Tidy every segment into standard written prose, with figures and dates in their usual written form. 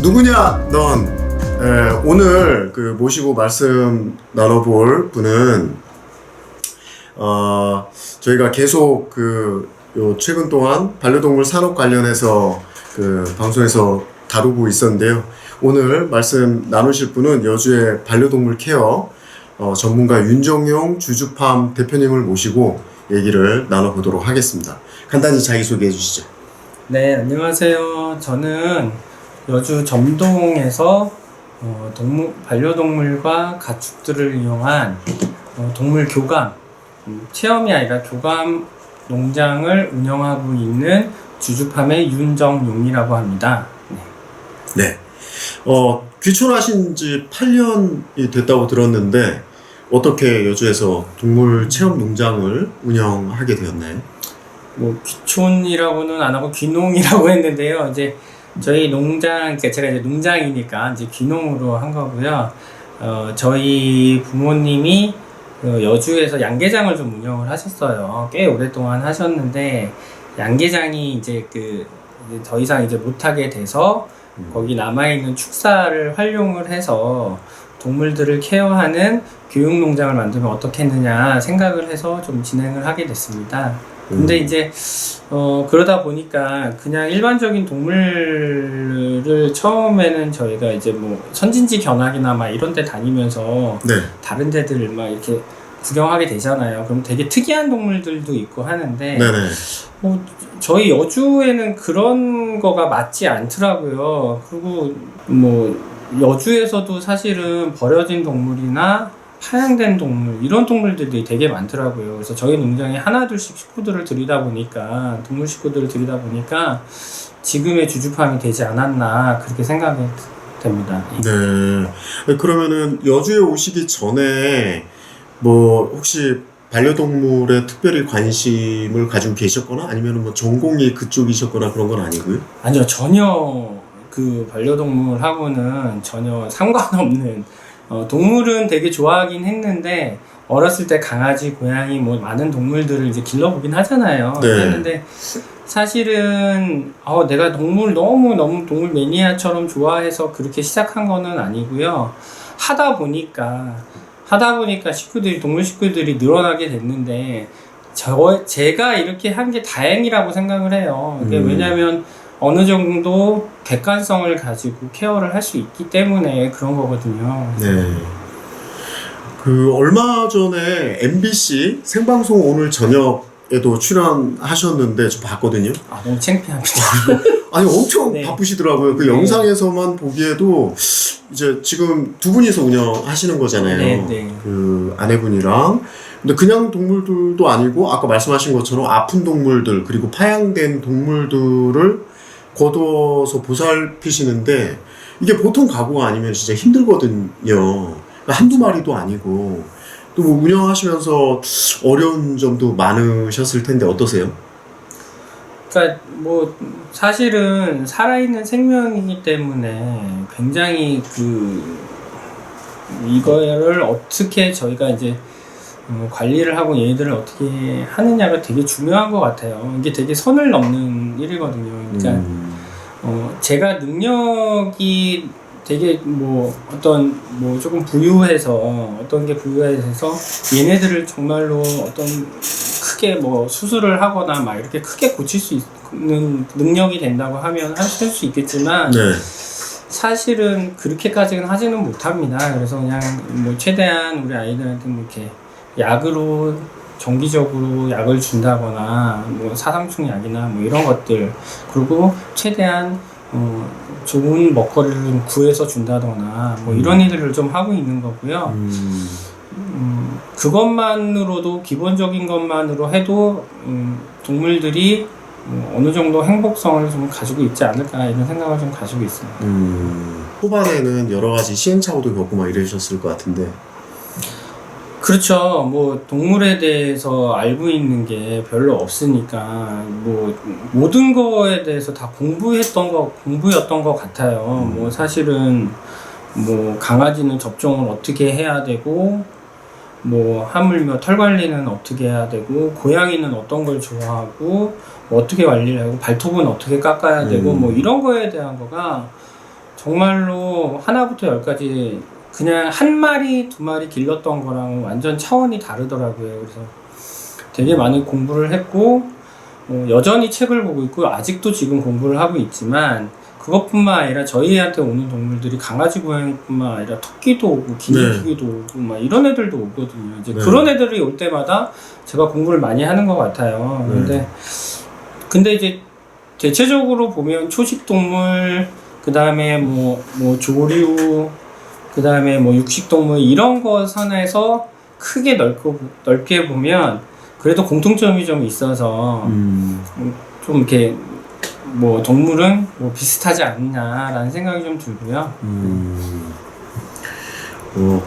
누구냐 넌. 오늘 모시고 말씀 나눠볼 분은 저희가 계속 요 최근 동안 반려동물 산업 관련해서 방송에서 다루고 있었는데요. 오늘 말씀 나누실 분은 여주의 반려동물 케어 전문가 윤정용 주주팜 대표님을 모시고 얘기를 나눠보도록 하겠습니다. 간단히 자기소개해 주시죠. 네, 안녕하세요. 저는 여주 점동에서 반려동물과 가축들을 이용한 동물 교감, 체험이 아니라 교감 농장을 운영하고 있는 주주팜의 윤정용이라고 합니다. 네. 귀촌하신 지 8년이 됐다고 들었는데 어떻게 여주에서 동물 체험 농장을 운영하게 되었나요? 귀촌이라고는 안 하고 귀농이라고 했는데요. 이제 저희 농장, 그러니까 제가 이제 농장이니까 이제 귀농으로 한 거고요. 저희 부모님이 여주에서 양계장을 좀 운영을 하셨어요. 꽤 오랫동안 하셨는데 양계장이 이제 더 이상 이제 못하게 돼서 거기 남아있는 축사를 활용을 해서 동물들을 케어하는 교육농장을 만들면 어떻겠느냐 생각을 해서 좀 진행을 하게 됐습니다. 근데 이제 그러다 보니까 그냥 일반적인 동물을 처음에는 저희가 이제 선진지 견학이나 막 이런 데 다니면서 네. 다른 데들 막 이렇게 구경하게 되잖아요. 그럼 되게 특이한 동물들도 있고 하는데 네네. 저희 여주에는 그런 거가 맞지 않더라고요. 그리고 여주에서도 사실은 버려진 동물이나 파양된 동물, 이런 동물들이 되게 많더라고요. 그래서 저희 농장에 하나둘씩 식구들을 들이다 보니까, 동물 식구들을 들이다 보니까 지금의 주주팜이 되지 않았나 그렇게 생각이 됩니다. 네. 그러면은 여주에 오시기 전에 혹시 반려동물에 특별히 관심을 가지고 계셨거나 아니면 전공이 그쪽이셨거나 그런 건 아니고요? 아니요, 전혀 반려동물하고는 전혀 상관없는, 동물은 되게 좋아하긴 했는데 어렸을 때 강아지, 고양이 많은 동물들을 이제 길러보긴 하잖아요. 네. 했는데 사실은 내가 너무 동물 매니아처럼 좋아해서 그렇게 시작한 거는 아니고요. 하다 보니까 동물 식구들이 늘어나게 됐는데 제가 이렇게 한 게 다행이라고 생각을 해요. 왜냐하면 어느 정도 객관성을 가지고 케어를 할 수 있기 때문에 그런 거거든요. 네. 얼마 전에 MBC 생방송 오늘 저녁에도 출연하셨는데 저 봤거든요. 너무 창피합니다. 아니 엄청 네. 바쁘시더라고요. 네. 영상에서만 보기에도 이제 지금 두 분이서 운영하시는 거잖아요. 네. 아내분이랑. 근데 그냥 동물들도 아니고 아까 말씀하신 것처럼 아픈 동물들 그리고 파양된 동물들을 거둬서 보살피시는데 이게 보통 가구가 아니면 진짜 힘들거든요. 그러니까 한두 마리도 아니고 또 운영하시면서 어려운 점도 많으셨을 텐데 어떠세요? 그러니까 사실은 살아있는 생명이기 때문에 굉장히 이거를 어떻게 저희가 이제 관리를 하고 얘들을 어떻게 하느냐가 되게 중요한 것 같아요. 이게 되게 선을 넘는 일이거든요. 그러니까 제가 능력이 되게 조금 부유해서 얘네들을 정말로 어떤 크게 수술을 하거나 막 이렇게 크게 고칠 수 있는 능력이 된다고 하면 할 수 있겠지만 네. 사실은 그렇게까지는 하지는 못합니다. 그래서 그냥 최대한 우리 아이들한테 이렇게 약으로 정기적으로 약을 준다거나 사상충 약이나 이런 것들, 그리고 최대한 좋은 먹거리를 좀 구해서 준다거나 이런 일들을 좀 하고 있는 거고요. 그것만으로도, 기본적인 것만으로 해도 동물들이 어느 정도 행복성을 좀 가지고 있지 않을까 이런 생각을 좀 가지고 있습니다. 후반에는 여러 가지 시행착오도 겪고 막 이러셨을 것 같은데. 그렇죠. 동물에 대해서 알고 있는 게 별로 없으니까 모든 거에 대해서 다 공부였던 것 같아요. 사실은 강아지는 접종을 어떻게 해야 되고 하물며 털 관리는 어떻게 해야 되고, 고양이는 어떤 걸 좋아하고 어떻게 관리를 하고, 발톱은 어떻게 깎아야 되고 이런 거에 대한 거가 정말로 하나부터 열까지 그냥 한 마리, 두 마리 길렀던 거랑 완전 차원이 다르더라고요. 그래서 되게 많이 공부를 했고, 여전히 책을 보고 있고, 아직도 지금 공부를 하고 있지만, 그것뿐만 아니라 저희한테 오는 동물들이 강아지, 고양이뿐만 아니라 토끼도 오고, 기니피기도 오고, 막 이런 애들도 오거든요. 이제 그런 애들이 올 때마다 제가 공부를 많이 하는 것 같아요. 근데 이제 대체적으로 보면 초식동물, 그 다음에 뭐 조류, 그 다음에 뭐 육식동물 이런 거 선에서 크게 넓게 보면 그래도 공통점이 좀 있어서 좀 이렇게 뭐 동물은 뭐 비슷하지 않나라는 생각이 좀 들고요.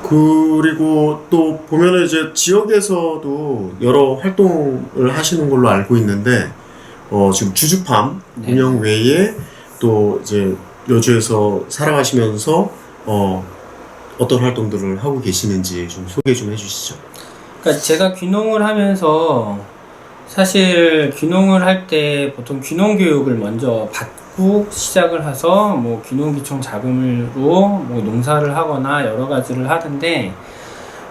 그리고 또 보면은 이제 지역에서도 여러 활동을 하시는 걸로 알고 있는데, 지금 주주팜 운영 외에 또 이제 여주에서 살아가시면서 어떤 활동들을 하고 계시는지 좀 소개 좀 해주시죠. 그러니까 제가 귀농을 하면서 사실 귀농을 할 때 보통 귀농 교육을 먼저 받고 시작을 해서 뭐 귀농귀촌 자금으로 뭐 농사를 하거나 여러 가지를 하는데,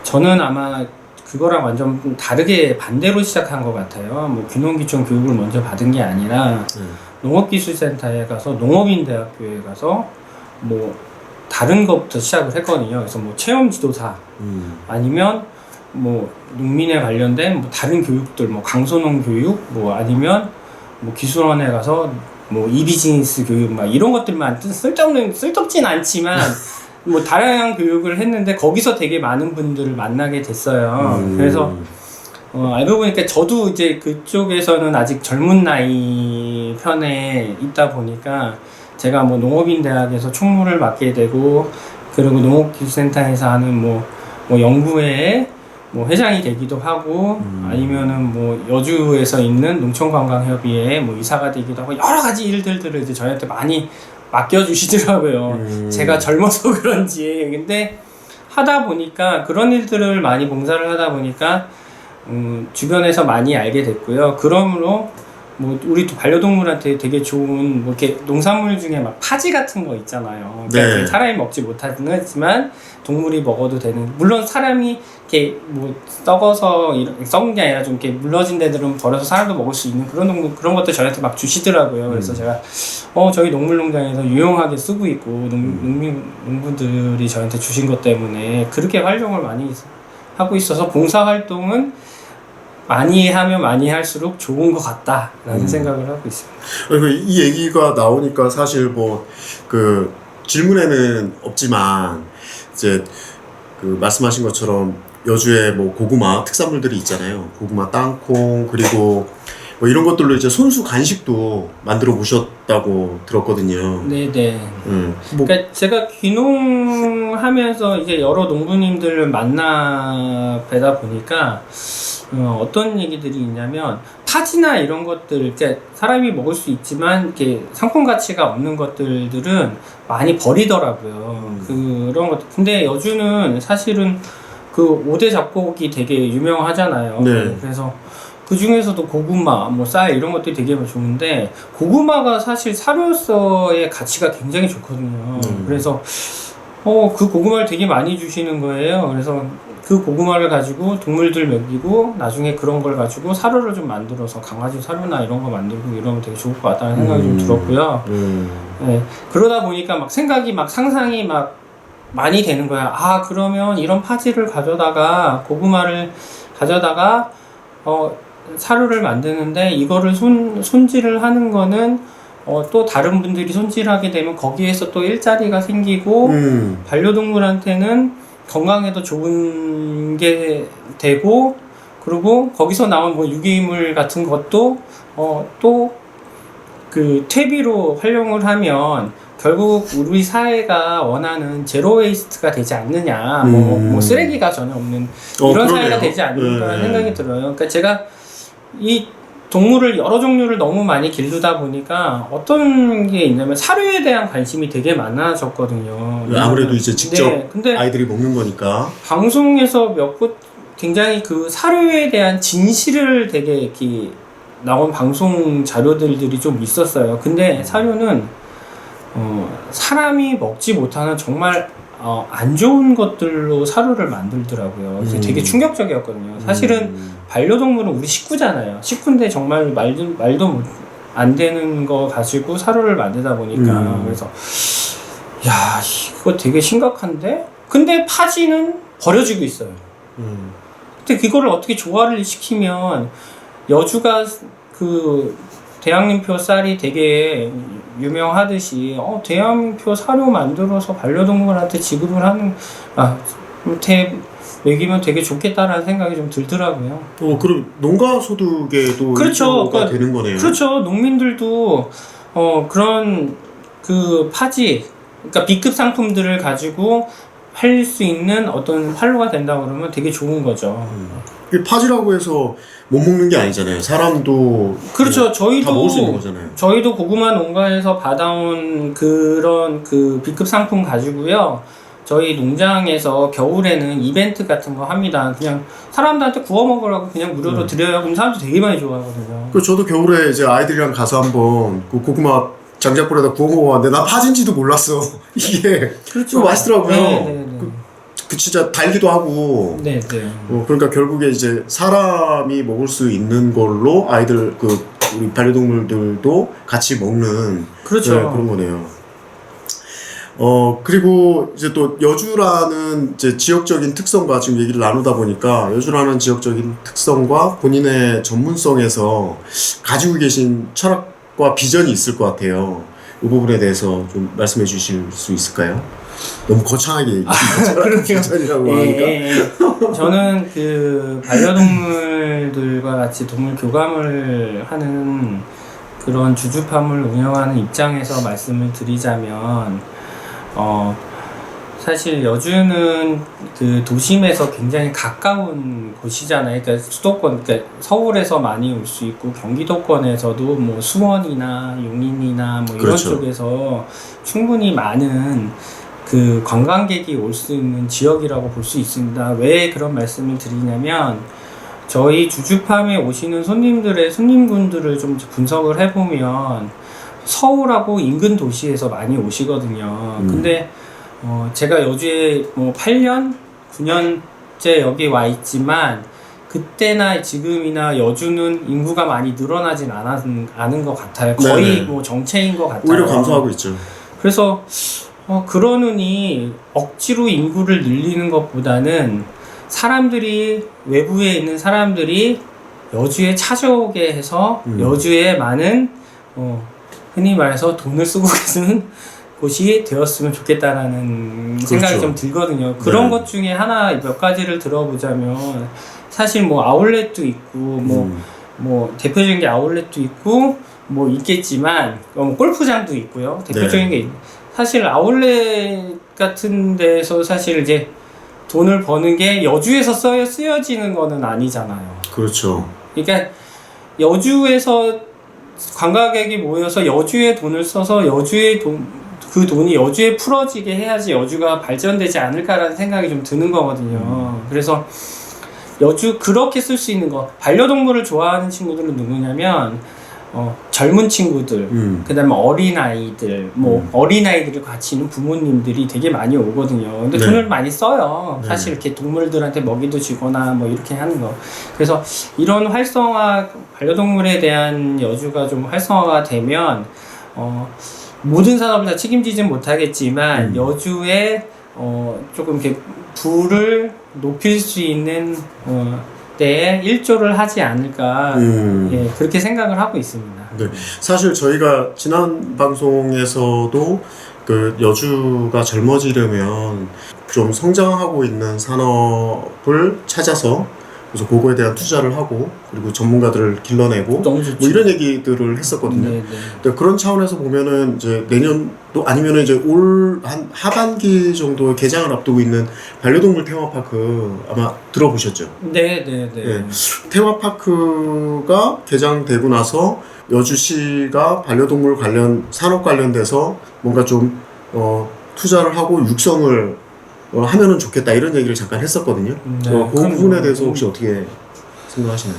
저는 아마 그거랑 완전 다르게 반대로 시작한 것 같아요. 뭐 귀농귀촌 교육을 먼저 받은 게 아니라 농업기술센터에 가서 농업인대학교에 가서 뭐 다른 것부터 시작을 했거든요. 그래서 뭐 체험 지도사 아니면 뭐 농민에 관련된 뭐 다른 교육들, 뭐 강소농 교육, 뭐 아니면 뭐 기술원에 가서 뭐 이비즈니스 교육, 막 이런 것들만 쓸데없진 않지만 뭐 다양한 교육을 했는데 거기서 되게 많은 분들을 만나게 됐어요. 그래서 알고 보니까 저도 이제 그쪽에서는 아직 젊은 나이 편에 있다 보니까 제가 뭐 농업인대학에서 총무를 맡게 되고, 그리고 농업기술센터에서 하는 뭐 연구회에 뭐 회장이 되기도 하고, 아니면은 뭐 여주에서 있는 농촌관광협의회에 뭐 이사가 되기도 하고, 여러 가지 일들을 이제 저희한테 많이 맡겨주시더라고요. 제가 젊어서 그런지. 근데 하다 보니까 그런 일들을 많이 봉사를 하다 보니까 주변에서 많이 알게 됐고요. 그러므로 뭐 우리 반려동물한테 되게 좋은 뭐 이렇게 농산물 중에 막 파지 같은 거 있잖아요. 그러니까 사람이 먹지 못하지만 동물이 먹어도 되는, 물론 사람이 이렇게 뭐 썩어서 썩은 게 아니라 좀 이렇게 물러진 데들은 버려서 사람도 먹을 수 있는 그런 동물, 그런 것들 저한테 막 주시더라고요. 그래서 제가 저희 농물농장에서 유용하게 쓰고 있고, 농부들이 저한테 주신 것 때문에 그렇게 활용을 많이 하고 있어서 봉사활동은 많이 하면 많이 할수록 좋은 것 같다라는 생각을 하고 있습니다. 이 얘기가 나오니까 사실 뭐 그 질문에는 없지만 이제 그 말씀하신 것처럼 여주에 뭐 고구마 특산물들이 있잖아요. 고구마, 땅콩, 그리고 뭐 이런 것들로 이제 손수 간식도 만들어 보셨다고 들었거든요. 네네. 그러니까 제가 귀농하면서 이제 여러 농부님들을 만나 뵈다 보니까 어떤 얘기들이 있냐면, 파지나 이런 것들, 이렇게 사람이 먹을 수 있지만 이렇게 상품 가치가 없는 것들은 많이 버리더라고요. 그런 것. 근데 여주는 사실은 그 5대 잡곡이 되게 유명하잖아요. 네. 그래서 그 중에서도 고구마, 뭐 쌀 이런 것들이 되게 좋은데, 고구마가 사실 사료로서의 가치가 굉장히 좋거든요. 그래서 그 고구마를 되게 많이 주시는 거예요. 그래서 그 고구마를 가지고 동물들 먹이고, 나중에 그런 걸 가지고 사료를 좀 만들어서 강아지 사료나 이런 거 만들고 이러면 되게 좋을 것 같다는 생각이 좀 들었고요. 네, 그러다 보니까 막 생각이 막 상상이 막 많이 되는 거야. 아, 그러면 이런 파지를 가져다가, 고구마를 가져다가 사료를 만드는데, 이거를 손질을 하는 거는 또 다른 분들이 손질하게 되면 거기에서 또 일자리가 생기고, 반려동물한테는 건강에도 좋은 게 되고, 그리고 거기서 나온 뭐 유기물 같은 것도 또 그 퇴비로 활용을 하면 결국 우리 사회가 원하는 제로 웨이스트가 되지 않느냐, 뭐 쓰레기가 전혀 없는 이런 사회가 되지 않을까라는 생각이 들어요. 그러니까 제가 이 동물을 여러 종류를 너무 많이 기르다 보니까 어떤 게 있냐면 사료에 대한 관심이 되게 많아졌거든요. 아무래도 이제 직접 근데 아이들이 먹는 거니까. 방송에서 굉장히 그 사료에 대한 진실을 되게 이렇게 나온 방송 자료들이 좀 있었어요. 근데 사료는 사람이 먹지 못하는 정말 안 좋은 것들로 사료를 만들더라고요. 그래서 되게 충격적이었거든요. 사실은 반려동물은 우리 식구잖아요. 식구인데 정말 말도 안 되는 거 가지고 사료를 만들다 보니까 그래서 야, 이거 되게 심각한데? 근데 파지는 버려지고 있어요. 근데 그거를 어떻게 조화를 시키면 여주가 그 대양림표 쌀이 되게 유명하듯이 대양림표 사료 만들어서 반려동물한테 지급을 하는 먹이면 되게 좋겠다라는 생각이 좀 들더라고요. 그럼 농가 소득에도 그렇죠. 그러니까, 되는 거네요. 그렇죠. 농민들도 그런 그 파지, 그러니까 B급 상품들을 가지고 팔 수 있는 어떤 활로가 된다고 그러면 되게 좋은 거죠. 이 파지라고 해서 못 먹는 게 아니잖아요. 사람도 그렇죠. 다 먹을 수 있는 거잖아요. 저희도 고구마 농가에서 받아온 그런 그 B급 상품 가지고요. 저희 농장에서 겨울에는 이벤트 같은 거 합니다. 그냥 사람들한테 구워 먹으라고 그냥 무료로 드려요. 그럼 사람들 되게 많이 좋아하거든요. 저도 겨울에 이제 아이들이랑 가서 한번 그 고구마 장작불에다 구워 먹었는데 나 파진지도 몰랐어. 이게 그렇죠. 맛있더라고요. 네. 그 진짜 달기도 하고. 네. 그러니까 결국에 이제 사람이 먹을 수 있는 걸로 아이들 우리 반려동물들도 같이 먹는 그렇죠. 네, 그런 거네요. 그리고 이제 또 여주라는 이제 지역적인 특성과 지금 얘기를 나누다 보니까 여주라는 지역적인 특성과 본인의 전문성에서 가지고 계신 철학과 비전이 있을 것 같아요. 이 부분에 대해서 좀 말씀해 주실 수 있을까요? 너무 거창하게 그렇게요. 비전이라고 하니까. 저는 그 반려동물들과 같이 동물 교감을 하는 그런 주주팜을 운영하는 입장에서 말씀을 드리자면 사실 여주는 그 도심에서 굉장히 가까운 곳이잖아요. 그러니까 수도권, 그러니까 서울에서 많이 올 수 있고 경기도권에서도 뭐 수원이나 용인이나 뭐 이런 그렇죠. 쪽에서 충분히 많은 그 관광객이 올 수 있는 지역이라고 볼 수 있습니다. 왜 그런 말씀을 드리냐면 저희 주주팜에 오시는 손님분들을 좀 분석을 해보면 서울하고 인근 도시에서 많이 오시거든요. 근데 제가 여주에 뭐 8년, 9년째 여기 와 있지만 그때나 지금이나 여주는 인구가 많이 늘어나진 않은 것 같아요. 거의 뭐 정체인 것 같아요. 오히려 감소하고 있죠. 그래서 그러느니 억지로 인구를 늘리는 것보다는 사람들이 외부에 있는 사람들이 여주에 찾아오게 해서 여주에 많은 흔히 말해서 돈을 쓰고 계시는 곳이 되었으면 좋겠다라는 생각이 좀 들거든요. 그런 것 중에 하나 몇 가지를 들어보자면 사실 뭐 아울렛도 있고 뭐 대표적인 게 아울렛도 있고 뭐 있겠지만 골프장도 있고요. 대표적인 게 사실 아울렛 같은 데서 사실 이제 돈을 버는 게 여주에서 쓰여지는 거는 아니잖아요. 그렇죠. 그러니까 여주에서 관광객이 모여서 여주에 돈을 써서 그 돈이 여주에 풀어지게 해야지 여주가 발전되지 않을까라는 생각이 좀 드는 거거든요. 그래서 여주 그렇게 쓸 수 있는 거, 반려동물을 좋아하는 친구들은 누구냐면 젊은 친구들, 그다음에 어린아이들, 어린아이들을 같이 있는 부모님들이 되게 많이 오거든요. 근데 돈을 많이 써요. 사실 이렇게 동물들한테 먹이도 주거나 뭐 이렇게 하는 거. 그래서 이런 반려동물에 대한 여주가 좀 활성화가 되면, 모든 산업을 다 책임지진 못하겠지만, 여주에, 조금 이렇게 부를 높일 수 있는, 때에 일조를 하지 않을까 그렇게 생각을 하고 있습니다. 네, 사실 저희가 지난 방송에서도 그 여주가 젊어지려면 좀 성장하고 있는 산업을 찾아서 그래서 그거에 대한 투자를 하고 그리고 전문가들을 길러내고 뭐 이런 얘기들을 했었거든요. 근데 그런 차원에서 보면은 이제 내년도 아니면은 이제 올 한 하반기 정도 개장을 앞두고 있는 반려동물 테마파크 아마 들어보셨죠? 네. 테마파크가 개장되고 나서 여주시가 반려동물 산업 관련돼서 뭔가 좀 투자를 하고 육성을 하면은 좋겠다 이런 얘기를 잠깐 했었거든요. 그 부분에 대해서 혹시 어떻게 생각하시나요?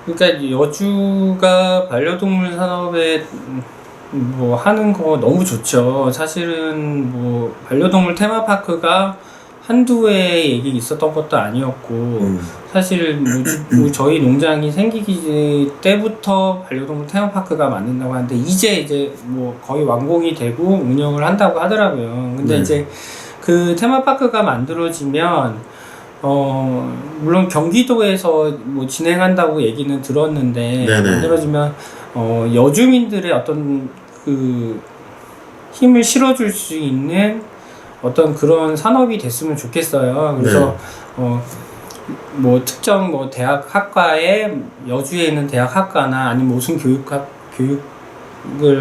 그러니까 여주가 반려동물 산업에 뭐 하는 거 너무 좋죠. 사실은 뭐 반려동물 테마파크가 한두 해 얘기 있었던 것도 아니었고 사실 뭐 저희 농장이 생기기 때부터 반려동물 테마파크가 만든다고 하는데 이제 뭐 거의 완공이 되고 운영을 한다고 하더라고요. 근데 이제 그 테마파크가 만들어지면 물론 경기도에서 뭐 진행한다고 얘기는 들었는데 만들어지면 여주민들의 어떤 그 힘을 실어줄 수 있는 어떤 그런 산업이 됐으면 좋겠어요. 그래서 뭐 특정 뭐 대학 학과에 여주에 있는 대학 학과나 아니면 무슨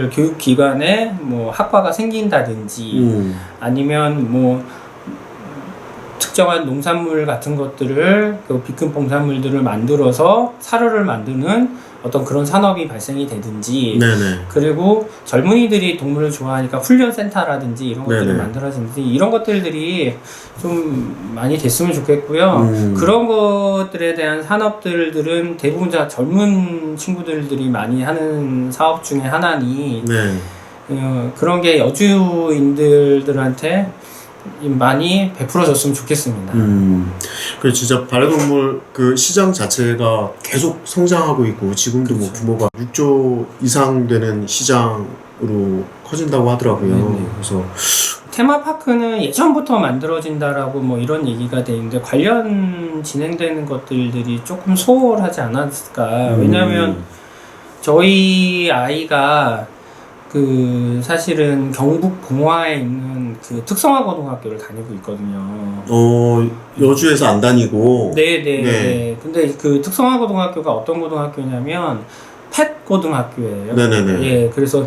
교육기관에 뭐 학과가 생긴다든지 아니면 뭐 특정한 농산물 같은 것들을 그 비금봉산물들을 만들어서 사료를 만드는 어떤 그런 산업이 발생이 되든지 그리고 젊은이들이 동물을 좋아하니까 훈련센터라든지 이런 것들이 만들어지든지 이런 것들이 좀 많이 됐으면 좋겠고요. 그런 것들에 대한 산업들은 대부분 다 젊은 친구들이 많이 하는 사업 중에 하나니 그런 게 여주인들한테 많이 베풀어졌으면 좋겠습니다. 그 진짜 반려동물 그 시장 자체가 계속 성장하고 있고 지금도 뭐 규모가 6조 이상 되는 시장으로 커진다고 하더라고요. 그래서 테마파크는 예전부터 만들어진다라고 뭐 이런 얘기가 돼 있는데 관련 진행되는 것들이 조금 소홀하지 않았을까. 왜냐하면 저희 아이가 그 사실은 경북 봉화에 있는 그 특성화 고등학교를 다니고 있거든요. 여주에서 안 다니고. 네. 근데 그 특성화 고등학교가 어떤 고등학교냐면 펫 고등학교예요. 예, 그래서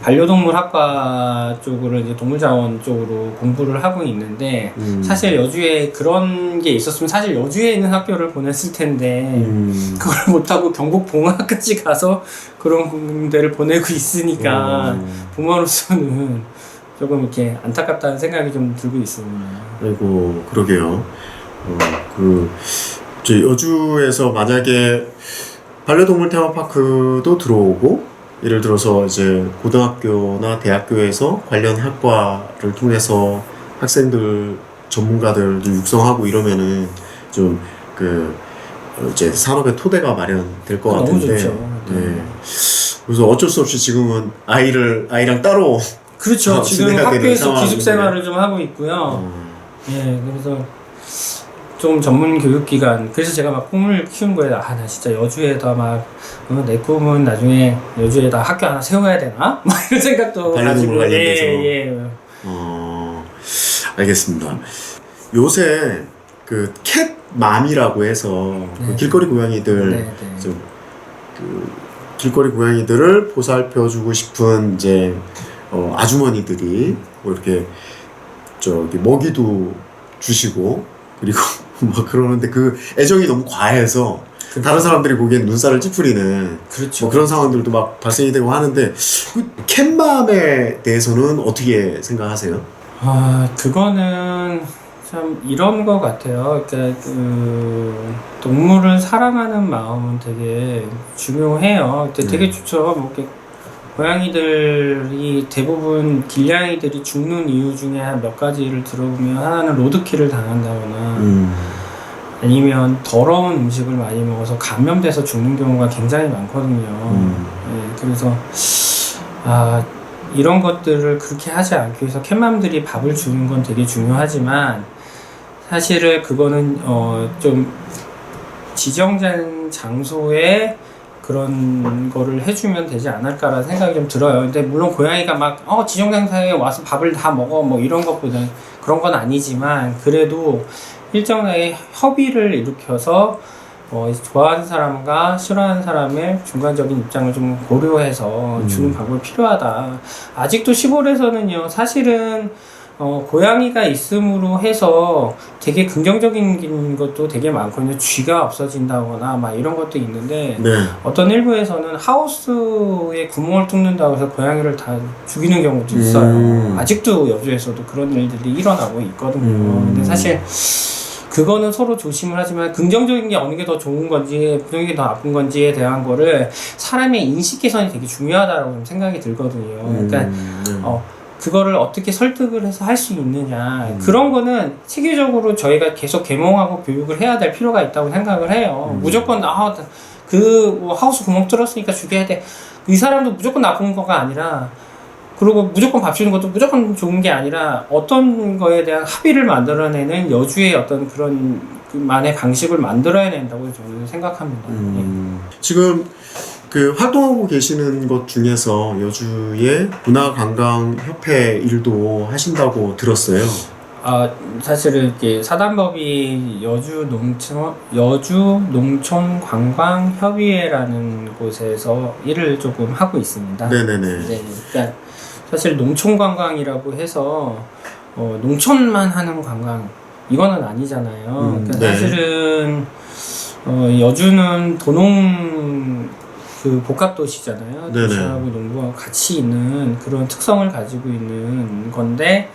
반려동물 학과 쪽으로 이제 동물자원 쪽으로 공부를 하고 있는데 사실 여주에 그런 게 있었으면 사실 여주에 있는 학교를 보냈을 텐데 그걸 못하고 경북 봉화까지 가서 그런 데를 보내고 있으니까 부모로서는 조금 이렇게 안타깝다는 생각이 좀 들고 있습니다. 아이고 그러게요. 저 여주에서 만약에 반려동물 테마파크도 들어오고 예를 들어서 이제 고등학교나 대학교에서 관련 학과를 통해서 학생들 전문가들도 육성하고 이러면은 좀 이제 산업의 토대가 마련될 것 같은데. 너무 좋죠. 그래서 어쩔 수 없이 지금은 아이랑 따로 그렇죠. 지금 학교에서 기숙 생활을 좀 하고 있고요. 예, 그래서 좀 전문 교육기관. 그래서 제가 막 꿈을 키운 거예요. 나 진짜 여주에다 내 꿈은 나중에 여주에다 학교 하나 세워야 되나? 막 이런 생각도 반려동물 관련돼서. 알겠습니다. 요새 그 캣맘이라고 해서 그 길거리 고양이들 길거리 고양이들을 보살펴주고 싶은 이제 아주머니들이 뭐 이렇게 먹이도 주시고 그리고 막 그러는데 그 애정이 너무 과해서 다른 사람들이 보기엔 눈살을 찌푸리는 뭐 그런 상황들도 막 발생이 되고 하는데 그 캣맘에 대해서는 어떻게 생각하세요? 그거는 참 이런 거 같아요. 그러니까 동물을 사랑하는 마음은 되게 중요해요. 되게 좋죠. 뭐 이렇게 고양이들이 대부분 길냥이들이 죽는 이유 중에 한 몇 가지를 들어보면 하나는 로드킬을 당한다거나 아니면 더러운 음식을 많이 먹어서 감염돼서 죽는 경우가 굉장히 많거든요. 그래서 이런 것들을 그렇게 하지 않기 위해서 캣맘들이 밥을 주는 건 되게 중요하지만 사실은 그거는 좀 지정된 장소에 그런 거를 해주면 되지 않을까라는 생각이 좀 들어요. 근데 물론 고양이가 막 지정된 장소에 와서 밥을 다 먹어 뭐 이런 것보다는 그런 건 아니지만 그래도 일정의 협의를 일으켜서 좋아하는 사람과 싫어하는 사람의 중간적인 입장을 좀 고려해서 주는 방법이 필요하다. 아직도 시골에서는요, 사실은 고양이가 있음으로 해서 되게 긍정적인 것도 되게 많거든요. 쥐가 없어진다거나 막 이런 것도 있는데 어떤 일부에서는 하우스에 구멍을 뚫는다고 해서 고양이를 다 죽이는 경우도 있어요. 아직도 여주에서도 그런 일들이 일어나고 있거든요. 근데 사실 그거는 서로 조심을 하지만 긍정적인 게 어느 게 더 좋은 건지 부정적인 게 더 나쁜 건지에 대한 거를 사람의 인식 개선이 되게 중요하다고 생각이 들거든요. 그러니까 그거를 어떻게 설득을 해서 할 수 있느냐 그런 거는 체계적으로 저희가 계속 계몽하고 교육을 해야 될 필요가 있다고 생각을 해요. 무조건 뭐 하우스 구멍 뚫었으니까 죽여야 돼. 이 사람도 무조건 나쁜 거가 아니라 그리고 무조건 밥 주는 것도 무조건 좋은 게 아니라 어떤 거에 대한 합의를 만들어내는 여주의 어떤 그런 만의 방식을 만들어야 된다고 저는 생각합니다. 지금 그 활동하고 계시는 것 중에서 여주의 문화관광협회 일도 하신다고 들었어요. 사실은 이렇게 사단법이 여주 농촌관광협의회라는 곳에서 일을 조금 하고 있습니다. 네네네. 네, 그러니까 사실 농촌관광이라고 해서 농촌만 하는 관광 이거는 아니잖아요. 그러니까 네. 사실은 여주는 도농 그 복합도시잖아요. 네네. 도시하고 농부하고 같이 있는 그런 특성을 가지고 있는 건데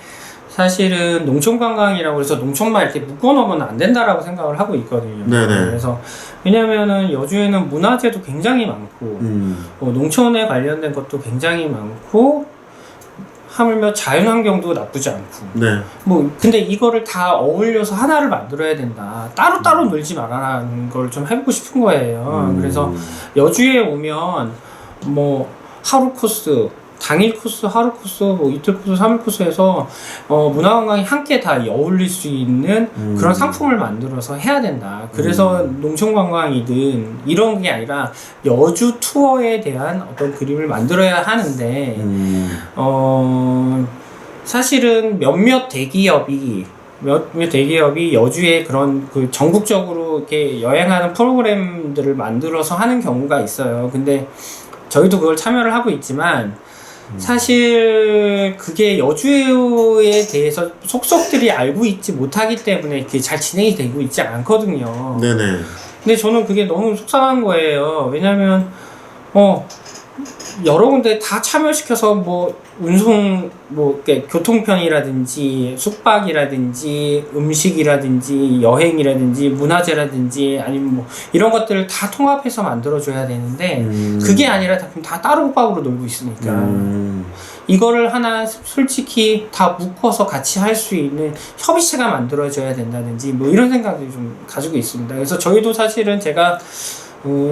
사실은 농촌관광이라고 해서 농촌만 이렇게 묶어놓으면 안 된다라고 생각을 하고 있거든요. 네네. 그래서 왜냐하면은 여주에는 문화재도 굉장히 많고 농촌에 관련된 것도 굉장히 많고 하물며 자연환경도 나쁘지 않고 네. 뭐 근데 이거를 다 어울려서 하나를 만들어야 된다. 따로따로 놀지 말아라는 걸 좀 해보고 싶은 거예요. 그래서 여주에 오면 뭐 하루 코스, 당일 코스, 하루 코스, 뭐 이틀 코스, 3일 코스에서 문화관광이 함께 다 어울릴 수 있는 그런 상품을 만들어서 해야 된다. 그래서 농촌관광이든 이런 게 아니라 여주 투어에 대한 어떤 그림을 만들어야 하는데 사실은 몇몇 대기업이 여주에 그런 그 전국적으로 이렇게 여행하는 프로그램들을 만들어서 하는 경우가 있어요. 근데 저희도 그걸 참여를 하고 있지만 사실 그게 여주에 대해서 속속들이 알고 있지 못하기 때문에 그게 잘 진행이 되고 있지 않거든요. 네네. 근데 저는 그게 너무 속상한 거예요. 왜냐면 여러 군데 다 참여시켜서 뭐 운송 뭐 교통편이라든지 숙박이라든지 음식이라든지 여행이라든지 문화재라든지 아니면 뭐 이런 것들을 다 통합해서 만들어줘야 되는데 그게 아니라 다 따로 밥으로 놀고 있으니까 이거를 하나 솔직히 다 묶어서 같이 할 수 있는 협의체가 만들어져야 된다든지 뭐 이런 생각을 좀 가지고 있습니다. 그래서 저희도 사실은 제가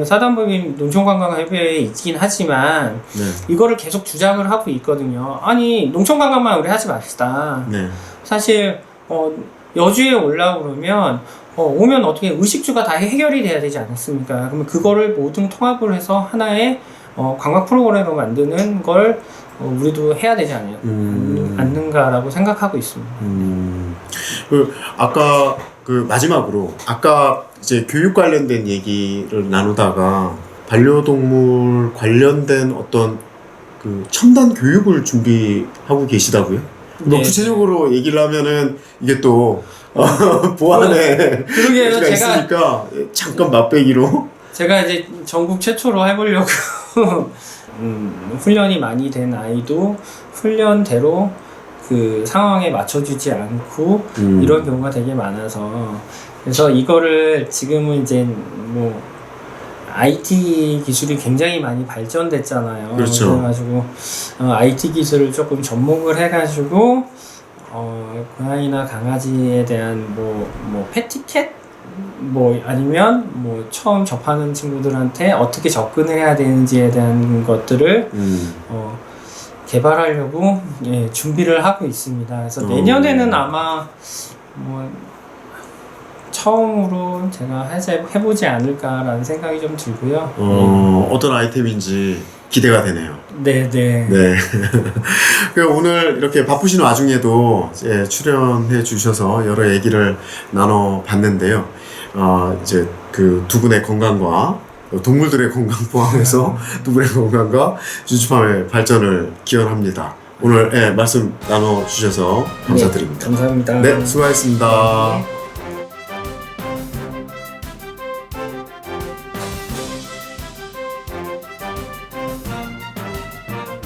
사단법인 농촌관광협회에 있긴 하지만 네. 이거를 계속 주장을 하고 있거든요. 아니 농촌관광만 우리 하지 맙시다. 네. 사실 여주에 올라오고 그러면 오면 어떻게 의식주가 다 해결이 돼야 되지 않습니까? 그러면 그거를 모든 통합을 해서 하나의 관광 프로그램으로 만드는 걸 우리도 해야 되지 않는가라고 생각하고 있습니다. 아까 마지막으로 아까 이제 교육 관련된 얘기를 나누다가 반려동물 관련된 어떤 그 첨단 교육을 준비하고 계시다고요? 뭐 네. 구체적으로 얘기를 하면은 이게 또 보안에 그러게요. 문제가 있으니까 잠깐 맛배기로 제가 이제 전국 최초로 해보려고 훈련이 많이 된 아이도 훈련대로 그 상황에 맞춰주지 않고 이런 경우가 되게 많아서 그래서 이거를 지금은 이제 뭐 IT 기술이 굉장히 많이 발전됐잖아요. 그렇죠. 그래가지고 IT 기술을 조금 접목을 해가지고 고양이나 강아지에 대한 뭐 패티캣 뭐 아니면 뭐 처음 접하는 친구들한테 어떻게 접근을 해야 되는지에 대한 것들을 개발하려고 준비를 하고 있습니다. 그래서 내년에는 아마 뭐 처음으로 제가 해보지 않을까라는 생각이 좀 들고요. 어떤 아이템인지 기대가 되네요. 네. 오늘 이렇게 바쁘신 와중에도 출연해 주셔서 여러 얘기를 나눠봤는데요. 이제 그 두 분의 건강과 동물들의 건강 포함해서 두 분의 건강과 주주팜의 발전을 기원합니다. 오늘 말씀 나눠주셔서 감사드립니다. 네, 감사합니다. 네, 수고하셨습니다. 네.